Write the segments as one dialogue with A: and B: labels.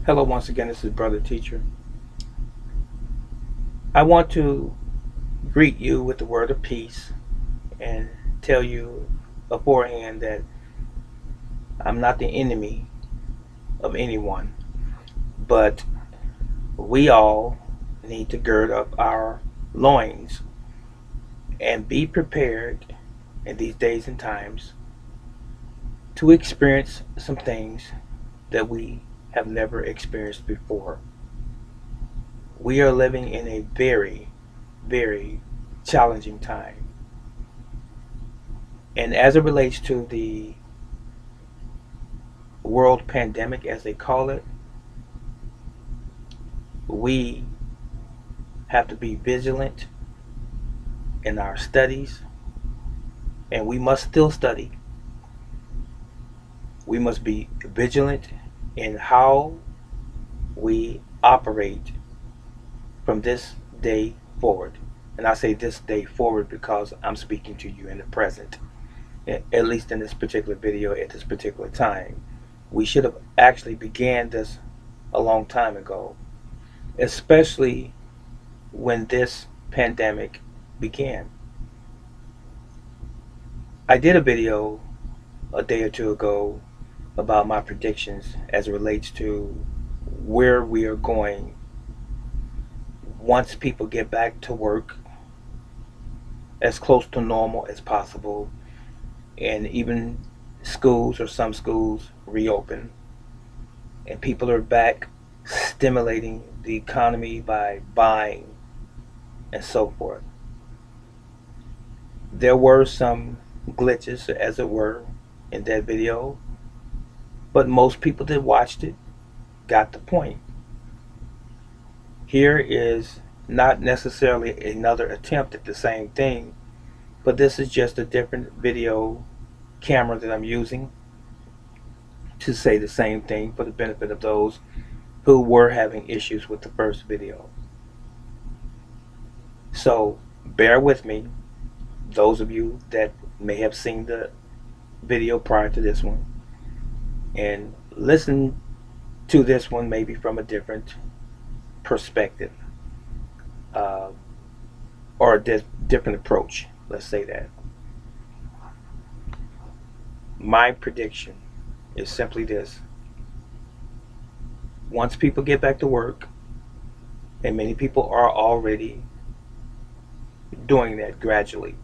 A: Hello, once again, this is Brother Teacher. I want to greet you with the word of peace and tell you beforehand that I'm not the enemy of anyone, but we all need to gird up our loins and be prepared in these days and times to experience some things that we have never experienced before. We are living in a very, very challenging time. And as it relates to the world pandemic, as they call it, we have to be vigilant in our studies, and we must still study. We must be vigilant in how we operate from this day forward. And I say this day forward because I'm speaking to you in the present, at least in this particular video at this particular time. We should have actually began this a long time ago, especially when this pandemic began. I did a video a day or two ago about my predictions as it relates to where we are going once people get back to work as close to normal as possible, and even schools or some schools reopen and people are back stimulating the economy by buying and so forth. There were some glitches, as it were, in that video, but most people that watched it got the point. Here is not necessarily another attempt at the same thing, but this is just a different video camera that I'm using to say the same thing for the benefit of those who were having issues with the first video. So bear with me, those of you that may have seen the video prior to this one, and listen to this one maybe from a different perspective, uh, or a different approach, let's say that. My prediction is simply this: once people get back to work, and many people are already doing that gradually,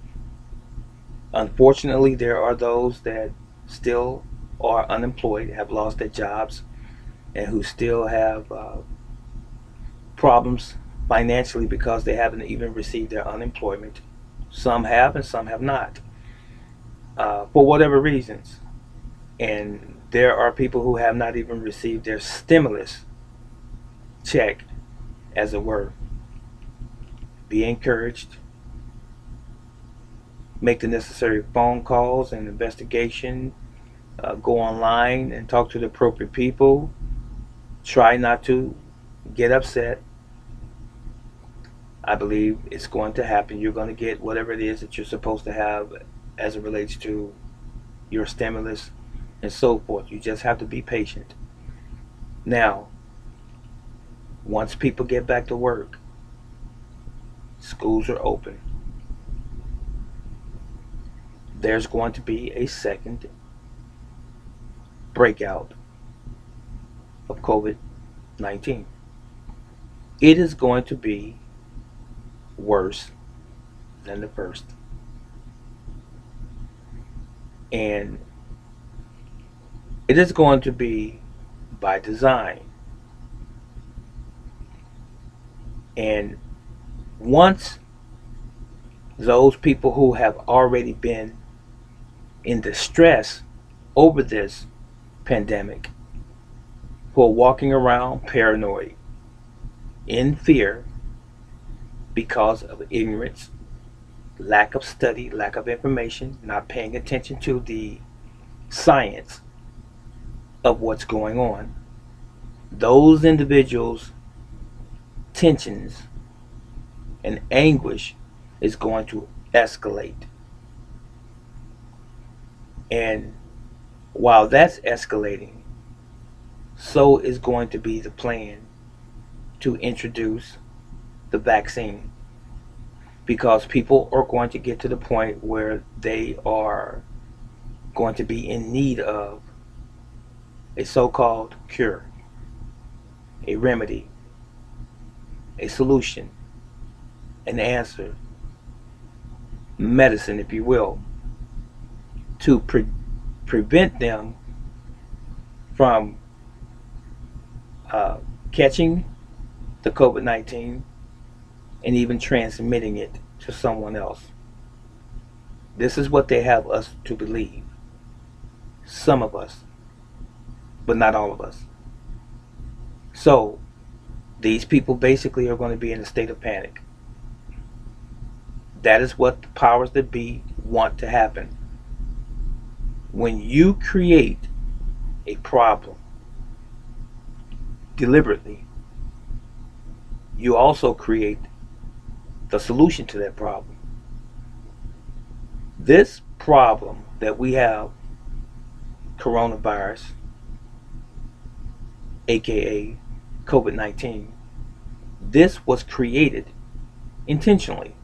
A: unfortunately there are those that still are unemployed, have lost their jobs, and who still have problems financially because they haven't even received their unemployment. Some have and some have not, for whatever reasons. And there are people who have not even received their stimulus check, as it were. Be encouraged. Make the necessary phone calls and investigation. Go online and talk to the appropriate people. Try not to get upset. I believe it's going to happen. You're going to get whatever it is that you're supposed to have as it relates to your stimulus and so forth. You just have to be patient. Now, once people get back to work, schools are open, there's going to be a second breakout of COVID-19. It is going to be worse than the first. And it is going to be by design. And once those people who have already been in distress over this pandemic, who are walking around paranoid, in fear because of ignorance, lack of study, lack of information, not paying attention to the science of what's going on, those individuals' tensions and anguish is going to escalate. And while that's escalating, so is going to be the plan to introduce the vaccine, because people are going to get to the point where they are going to be in need of a so-called cure, a remedy, a solution, an answer, medicine, if you will, to prevent them from catching the COVID-19 and even transmitting it to someone else. This is what they have us to believe. Some of us, but not all of us. So these people basically are going to be in a state of panic. That is what the powers that be want to happen. When you create a problem deliberately, you also create the solution to that problem. This problem that we have, coronavirus, aka COVID-19, this was created intentionally,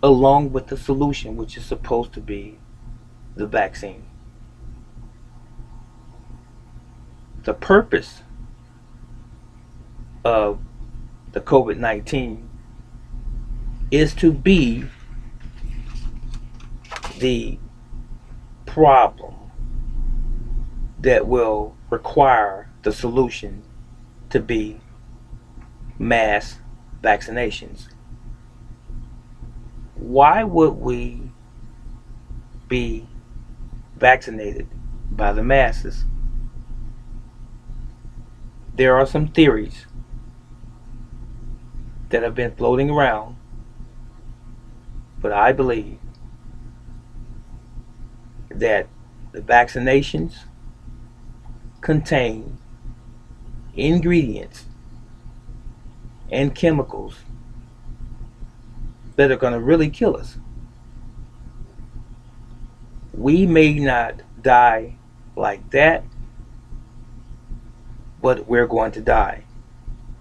A: along with the solution, which is supposed to be the vaccine. The purpose of the COVID-19 is to be the problem that will require the solution to be mass vaccinations. Why would we be vaccinated by the masses? There are some theories that have been floating around, but I believe that the vaccinations contain ingredients and chemicals that are going to really kill us. We may not die like that, but we're going to die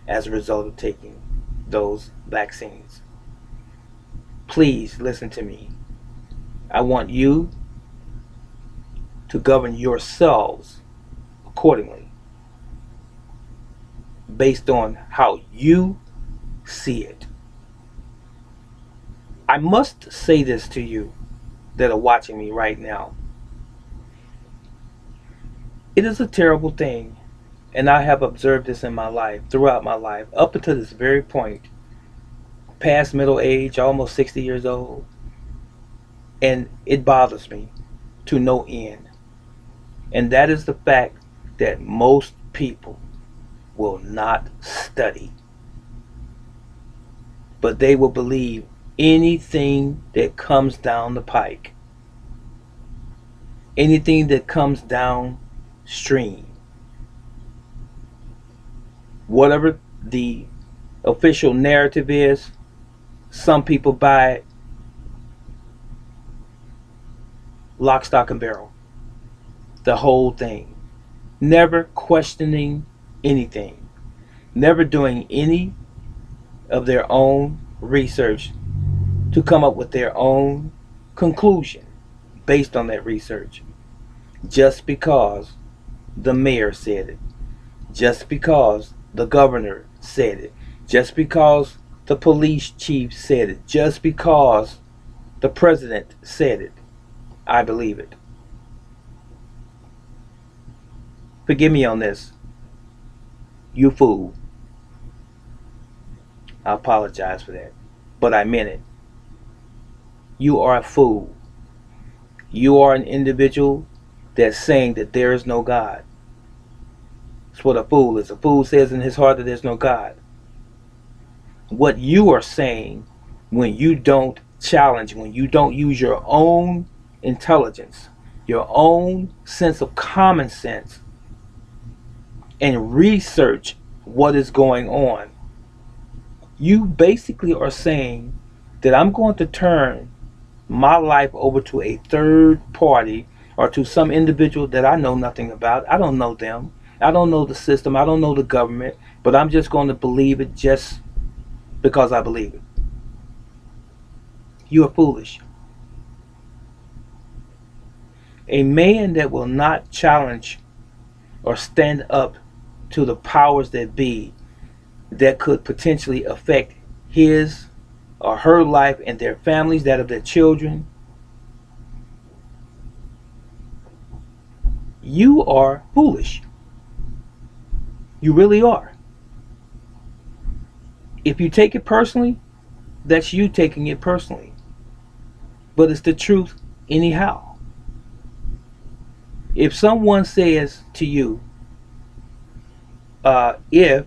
A: as a result of taking those vaccines. Please listen to me. I want you to govern yourselves accordingly, based on how you see it. I must say this to you that are watching me right now. It is a terrible thing, and I have observed this in my life, throughout my life, up until this very point, past middle age, almost 60 years old, and it bothers me to no end. And that is the fact that most people will not study, but they will believe anything that comes down the pike, anything that comes downstream. Whatever the official narrative is, some people buy it lock, stock, and barrel. The whole thing. Never questioning anything. Never doing any of their own research to come up with their own conclusion based on that research. Just because the mayor said it. Just because the governor said it. Just because the police chief said it. Just because the president said it. I believe it. Forgive me on this. You fool. I apologize for that. But I meant it. You are a fool. You are an individual that's saying that there is no God. That's what a fool is. A fool says in his heart that there's no God. What you are saying when you don't challenge, when you don't use your own intelligence, your own sense of common sense, and research what is going on, you basically are saying that I'm going to turn my life over to a third party or to some individual that I know nothing about. I don't know them. I don't know the system. I don't know the government. But I'm just going to believe it just because I believe it. You are foolish. A man that will not challenge or stand up to the powers that be that could potentially affect his or her life and their families, that of their children, you are foolish. You really are. If you take it personally, that's you taking it personally. But it's the truth anyhow. If someone says to you, if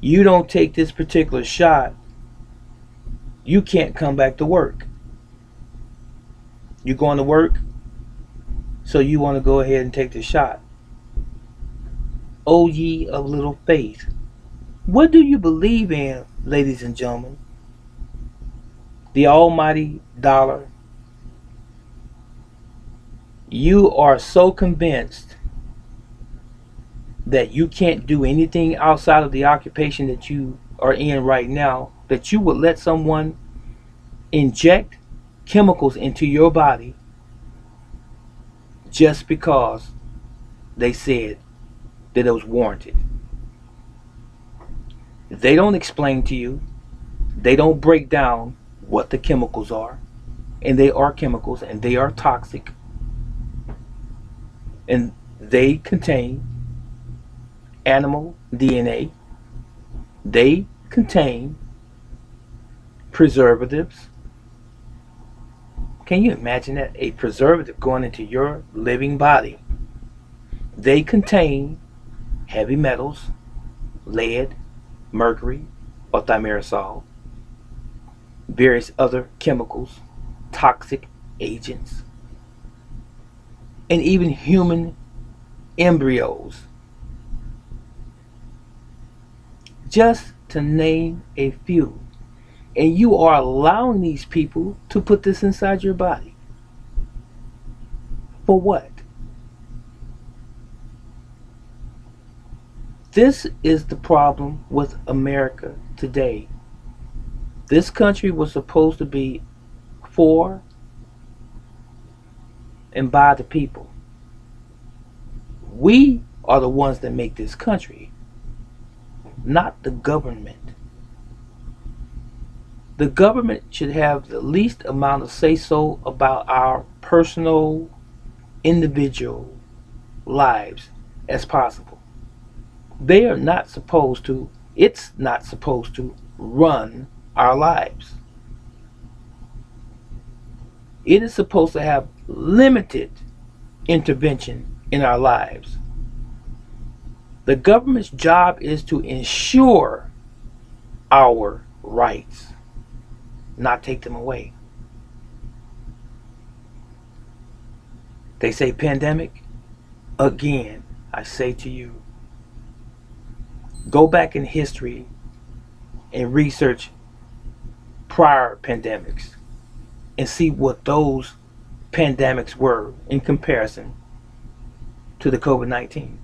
A: you don't take this particular shot, you can't come back to work. You're going to work, so you want to go ahead and take the shot. O ye of little faith. What do you believe in, ladies and gentlemen? The almighty dollar? You are so convinced that you can't do anything outside of the occupation that you are in right now, that you would let someone inject chemicals into your body just because they said that it was warranted. They don't explain to you, they don't break down what the chemicals are, and they are chemicals and they are toxic, and they contain animal DNA, they contain preservatives. Can you imagine that? A preservative going into your living body. They contain heavy metals, lead, mercury, or thimerosal, various other chemicals, toxic agents, and even human embryos, just to name a few. And you are allowing these people to put this inside your body. For what? This is the problem with America today. This country was supposed to be for and by the people. We are the ones that make this country, not the government. The government should have the least amount of say-so about our personal, individual lives as possible. They are not supposed to, it's not supposed to run our lives. It is supposed to have limited intervention in our lives. The government's job is to ensure our rights, not take them away. They say pandemic. Again, I say to you, go back in history and research prior pandemics and see what those pandemics were in comparison to the COVID-19.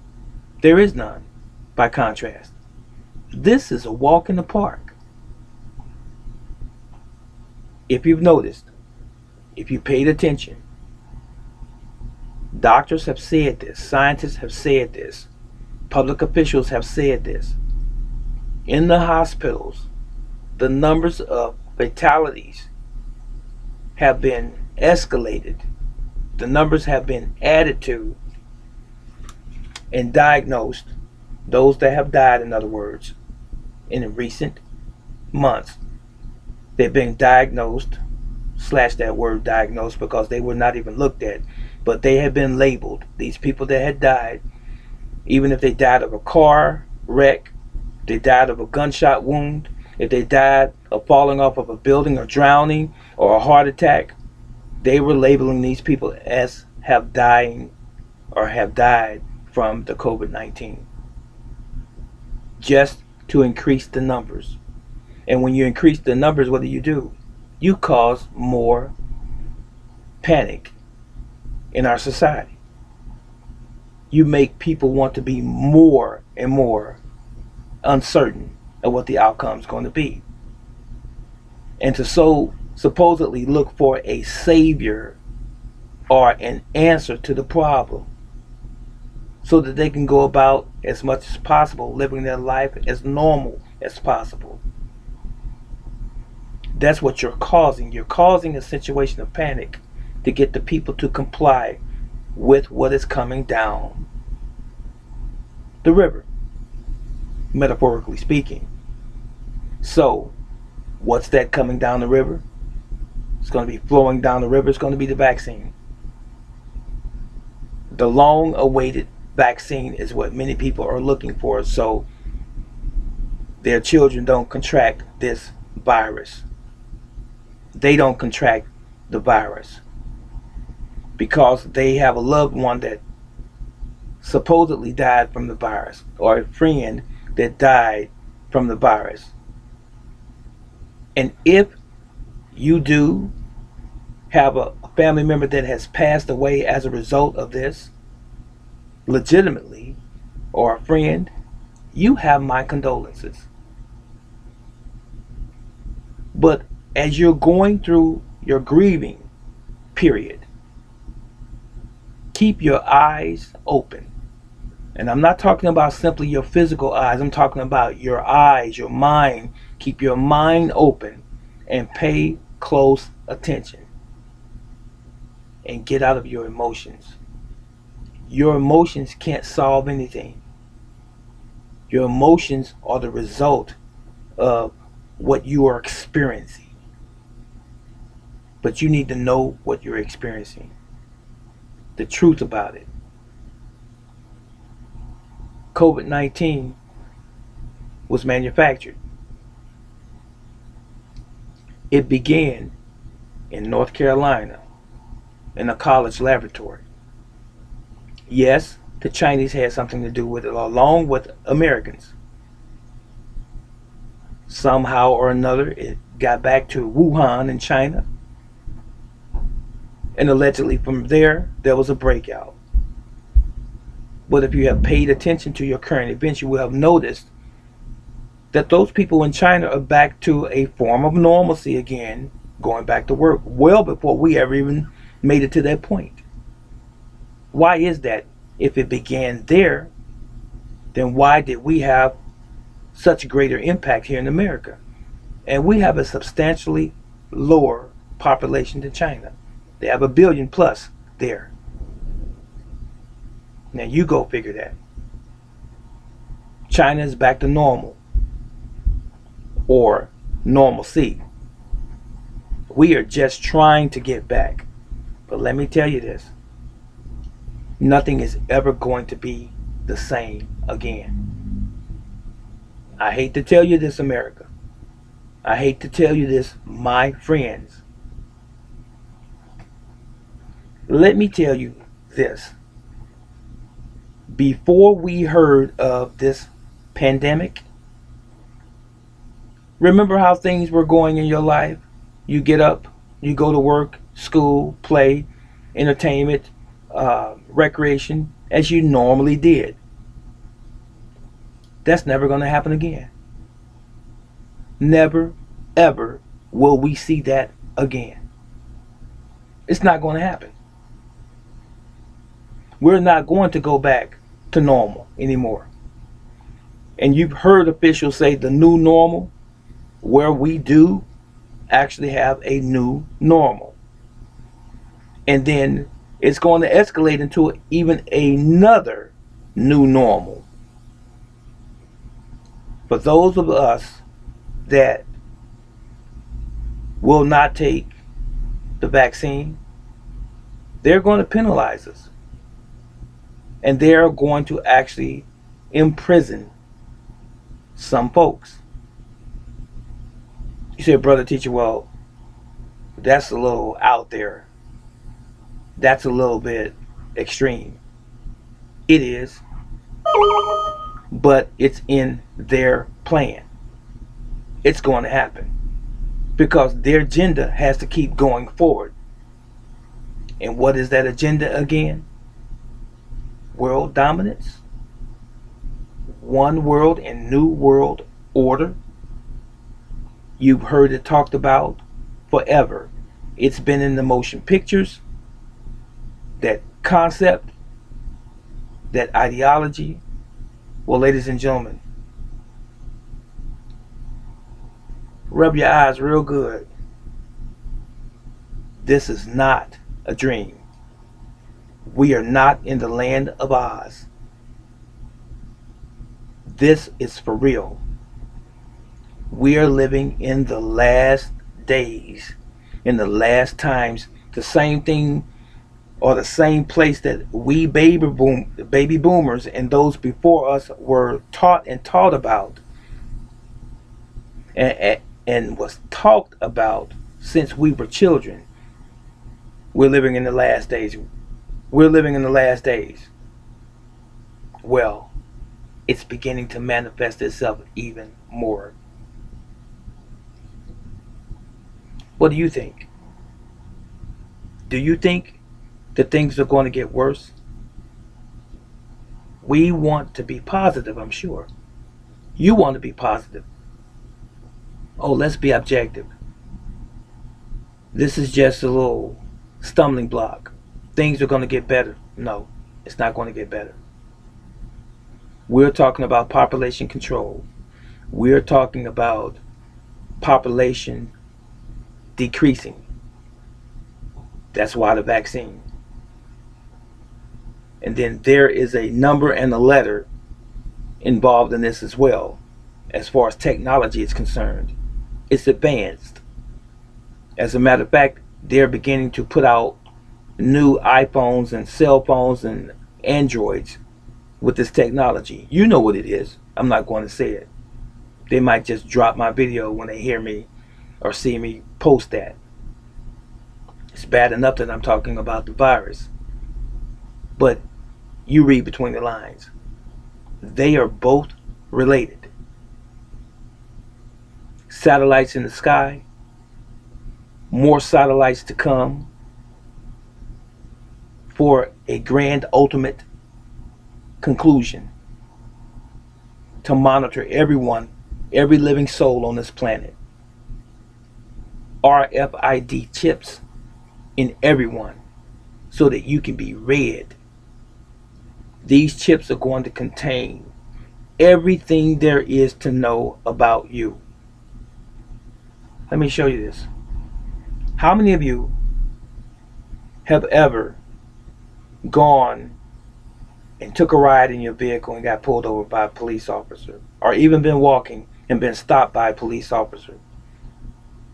A: There is none, by contrast. This is a walk in the park. If you've noticed, if you paid attention, doctors have said this, scientists have said this, public officials have said this. In the hospitals, the numbers of fatalities have been escalated. The numbers have been added to and diagnosed. Those that have died, in other words, in recent months, they've been diagnosed, slash that word diagnosed, because they were not even looked at, but they have been labeled. These people that had died, even if they died of a car wreck, they died of a gunshot wound, if they died of falling off of a building or drowning or a heart attack, they were labeling these people as have dying or have died from the COVID-19, just to increase the numbers. And when you increase the numbers, what do? You cause more panic in our society. you make people want to be more and more uncertain of what the outcome is going to be. And to so supposedly look for a savior or an answer to the problem so that they can go about as much as possible living their life as normal as possible. That's what you're causing. You're causing a situation of panic to get the people to comply with what is coming down the river, metaphorically speaking. So, what's that coming down the river? It's going to be flowing down the river. It's going to be the vaccine. The long-awaited vaccine is what many people are looking for, so their children don't contract this virus. They don't contract the virus because they have a loved one that supposedly died from the virus, or a friend that died from the virus. And if you do have a family member that has passed away as a result of this, legitimately, or a friend, you have my condolences. But as you're going through your grieving period, keep your eyes open. And I'm not talking about simply your physical eyes. I'm talking about your eyes, your mind. Keep your mind open and pay close attention. And get out of your emotions. Your emotions can't solve anything. Your emotions are the result of what you are experiencing. But you need to know what you're experiencing. The truth about it. COVID-19 was manufactured. It began in North Carolina in a college laboratory. Yes, the Chinese had something to do with it, along with Americans. Somehow or another, it got back to Wuhan in China. And allegedly from there was a breakout. But if you have paid attention to your current events, you will have noticed that those people in China are back to a form of normalcy again, going back to work, well before we ever even made it to that point. Why is that? If it began there, then why did we have such greater impact here in America? And we have a substantially lower population than China. They have 1 billion plus there. Now you go figure that. China is back to normal, or normalcy. We are just trying to get back. But let me tell you this. Nothing is ever going to be the same again. I hate to tell you this, America. I hate to tell you this, my friends. Let me tell you this. Before we heard of this pandemic, remember how things were going in your life? You get up, you go to work, school, play, entertainment, recreation, as you normally did. That's never going to happen again. Never, ever will we see that again. It's not going to happen. We're not going to go back to normal anymore. And you've heard officials say the new normal, where we do actually have a new normal. And then it's going to escalate into even another new normal. For those of us that will not take the vaccine, they're going to penalize us. And they're going to actually imprison some folks. You say, brother teacher, well, that's a little out there. That's a little bit extreme. It is. But it's in their plan. It's going to happen. Because their agenda has to keep going forward. And what is that agenda again? world dominance, one world and new world order. You've heard it talked about forever. It's been in the motion pictures. That concept, that ideology. Well, ladies and gentlemen, rub your eyes real good. This is not a dream. We are not in the land of Oz. This is for real. We are living in the last days, in the last times. The same thing, or the same place that we baby boomers and those before us were taught and taught about, and was talked about since we were children. We're living in the last days. We're living in the last days. Well, it's beginning to manifest itself even more. What do you think? Do you think that things are going to get worse? We want to be positive, I'm sure. You want to be positive. Oh, let's be objective. This is just a little stumbling block. Things are going to get better. No, it's not going to get better. We're talking about population control. We're talking about population decreasing. That's why the vaccine. And then there is a number and a letter involved in this as well, as far as technology is concerned. It's advanced. As a matter of fact, they're beginning to put out new iPhones and cell phones and Androids with this technology. You know what it is. I'm not going to say it. They might just drop my video when they hear me or see me post that. It's bad enough that I'm talking about the virus. But you read between the lines. They are both related. Satellites in the sky. More satellites to come for a grand ultimate conclusion. To monitor everyone, every living soul on this planet. RFID chips in everyone so that you can be read. These chips are going to contain everything there is to know about you. Let me show you this. How many of you have ever gone and took a ride in your vehicle and got pulled over by a police officer, or even been walking and been stopped by a police officer?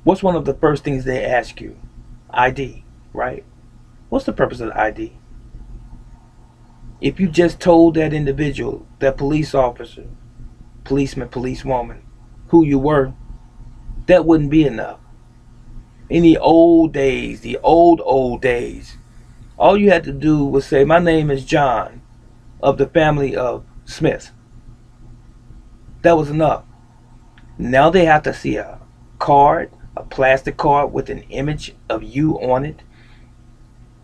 A: What's one of the first things they ask you? ID, right? What's the purpose of the ID? If you just told that individual, that police officer, policeman, policewoman, who you were, that wouldn't be enough. In the old days, the old days, all you had to do was say, my name is John, of the family of Smith. That was enough. Now they have to see a card, a plastic card with an image of you on it,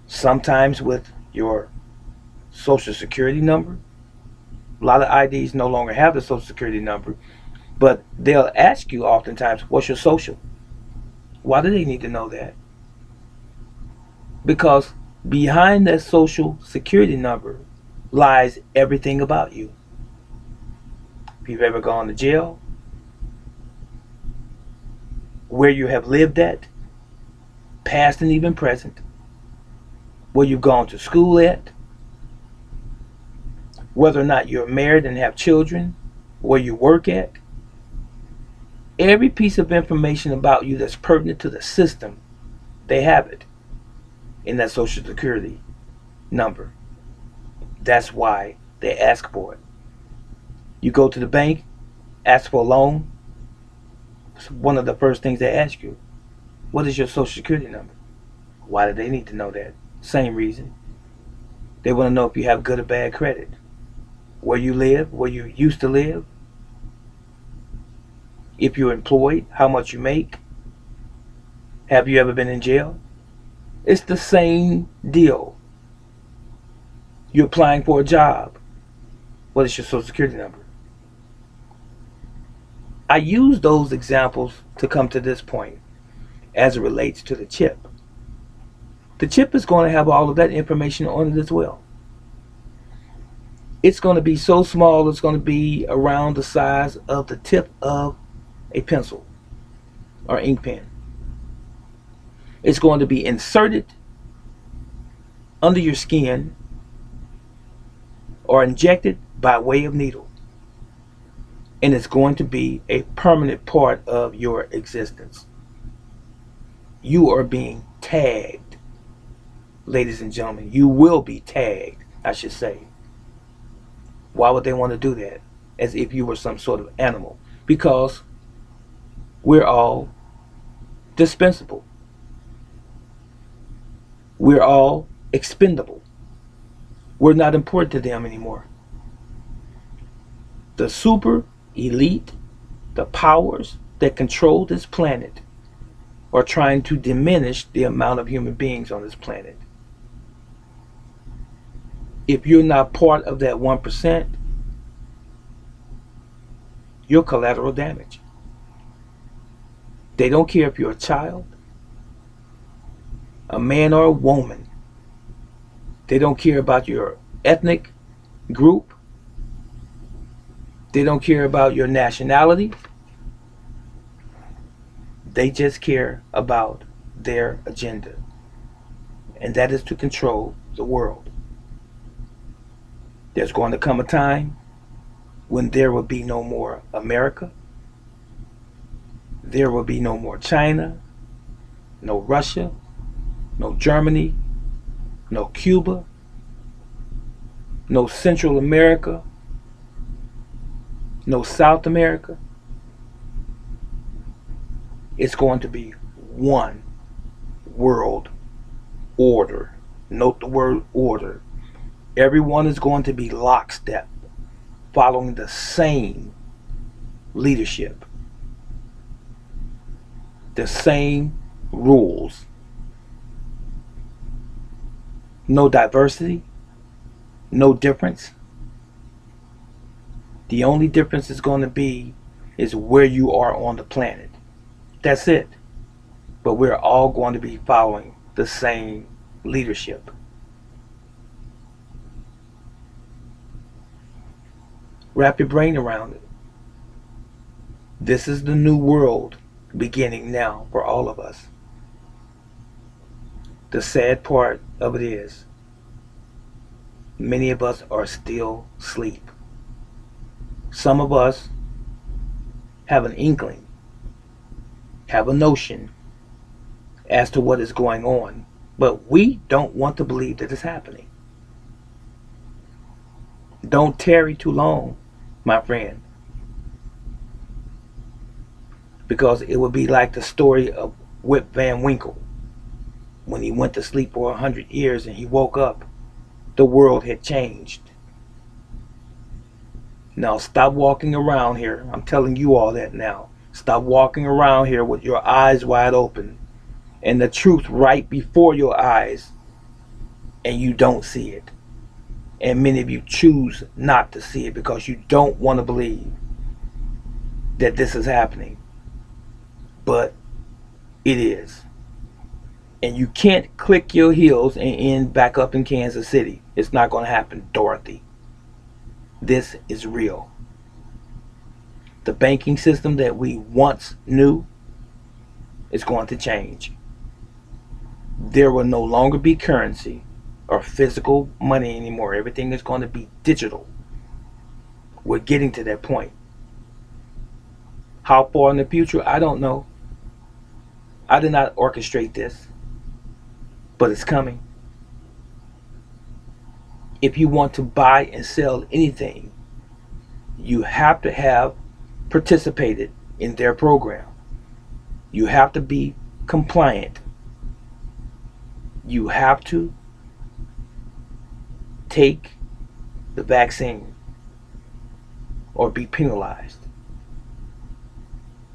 A: sometimes with your social security number. A lot of IDs no longer have the social security number, but they'll ask you oftentimes, what's your social? Why do they need to know that? Because behind that social security number lies everything about you. If you've ever gone to jail, where you have lived at, past and even present, where you've gone to school at, whether or not you're married and have children, where you work at, every piece of information about you that's pertinent to the system, they have it in that social security number. That's why they ask for it. You go to the bank, ask for a loan. It's one of the first things they ask you. What is your social security number? Why do they need to know that? Same reason. They want to know if you have good or bad credit. Where you live, where you used to live. If you're employed, how much you make. Have you ever been in jail? It's the same deal. You're applying for a job. What is your social security number? I use those examples to come to this point as it relates to the chip. The chip is going to have all of that information on it as well. It's going to be so small, it's going to be around the size of the tip of a pencil or ink pen. It's going to be inserted under your skin or injected by way of needle. And it's going to be a permanent part of your existence. You are being tagged, ladies and gentlemen. You will be tagged, I should say. Why would they want to do that? As if you were some sort of animal. Because we're all dispensable. We're all expendable. We're not important to them anymore. The super elite, the powers that control this planet, are trying to diminish the amount of human beings on this planet. If you're not part of that 1%, you're collateral damage. They don't care if you're a child, a man or a woman. They don't care about your ethnic group. They don't care about your nationality. They just care about their agenda. And that is to control the world. There's going to come a time when there will be no more America. There will be no more China, no Russia, no Germany, no Cuba, no Central America, no South America. It's going to be one world order. Note the word order. Everyone is going to be lockstep, following the same leadership, the same rules. No diversity, no difference. The only difference is going to be is where you are on the planet. That's it. But we're all going to be following the same leadership. Wrap your brain around it. This is the new world beginning now for all of us. The sad part of it is, many of us are still asleep. Some of us have an inkling, have a notion as to what is going on, but we don't want to believe that it's happening. Don't tarry too long, my friend, because it would be like the story of Rip Van Winkle. When he went to sleep for 100 years and he woke up, the world had changed. Now stop walking around here. I'm telling you all that now. Stop walking around here with your eyes wide open and the truth right before your eyes, and you don't see it. And many of you choose not to see it because you don't want to believe that this is happening. But it is. And you can't click your heels and end back up in Kansas City. It's not going to happen, Dorothy. This is real. The banking system that we once knew is going to change. There will no longer be currency or physical money anymore. Everything is going to be digital. We're getting to that point. How far in the future? I don't know. I did not orchestrate this. But it's coming. If you want to buy and sell anything, you have to have participated in their program. You have to be compliant. You have to take the vaccine or be penalized.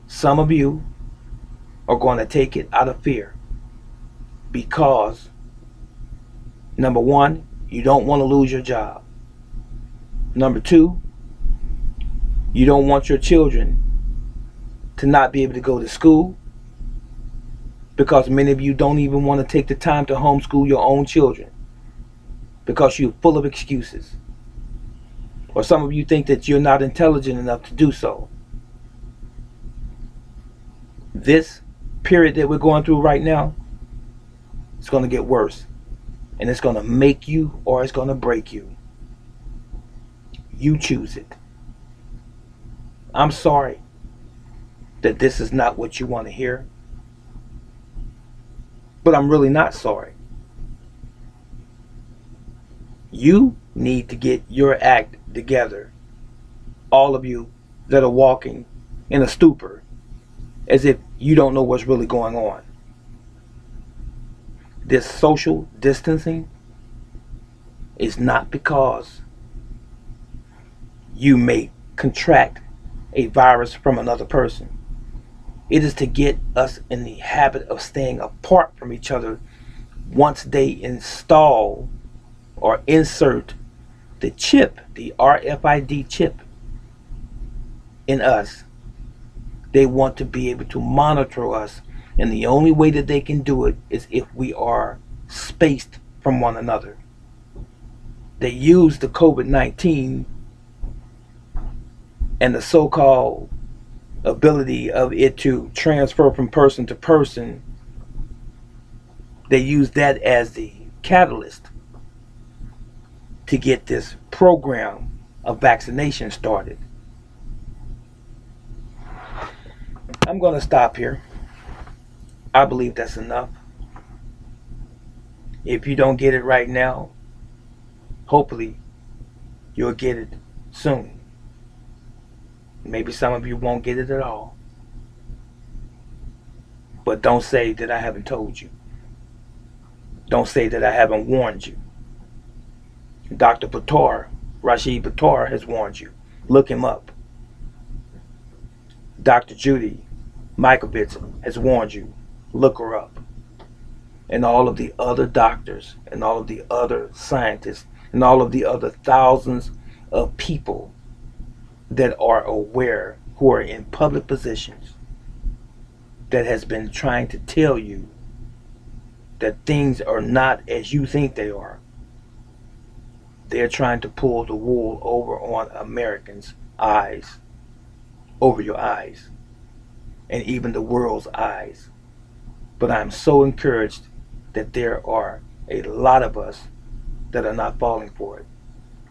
A: Some of you are going to take it out of fear because, number one, You don't want to lose your job. Number two, you don't want your children to not be able to go to school, because many of you don't even want to take the time to homeschool your own children because you're full of excuses. Or some of you think that you're not intelligent enough to do so. This period that we're going through right now, it's going to get worse. And it's going to make you or it's going to break you. You choose it. I'm sorry that this is not what you want to hear, but I'm really not sorry. You need to get your act together. All of you that are walking in a stupor as if you don't know what's really going on. This social distancing is not because you may contract a virus from another person. It is to get us in the habit of staying apart from each other. Once they install or insert the chip, the RFID chip in us, they want to be able to monitor us. And the only way that they can do it is if we are spaced from one another. They use the COVID-19 and the so-called ability of it to transfer from person to person. They use that as the catalyst to get this program of vaccination started. I'm going to stop here. I believe that's enough. If you don't get it right now, hopefully you'll get it soon. Maybe some of you won't get it at all. But don't say that I haven't told you. Don't say that I haven't warned you. Dr. Buttar, Rashid Buttar, has warned you. Look him up. Dr. Judy Mikovits has warned you. Look her up. And all of the other doctors and all of the other scientists and all of the other thousands of people that are aware, who are in public positions, that has been trying to tell you that things are not as you think they are. They're trying to pull the wool over on Americans' eyes, over your eyes, and even the world's eyes. But I'm so encouraged that there are a lot of us that are not falling for it.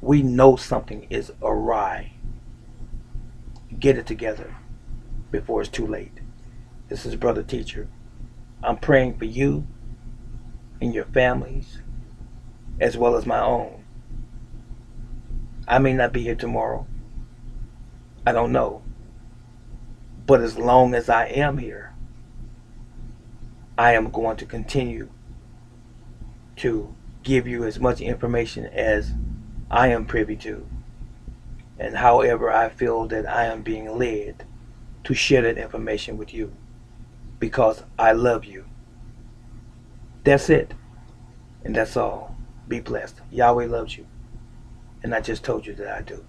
A: We know something is awry. Get it together before it's too late. This is Brother Teacher. I'm praying for you and your families as well as my own. I may not be here tomorrow. I don't know. But as long as I am here, I am going to continue to give you as much information as I am privy to. And however I feel that I am being led to share that information with you. Because I love you. That's it. And that's all. Be blessed. Yahweh loves you. And I just told you that I do.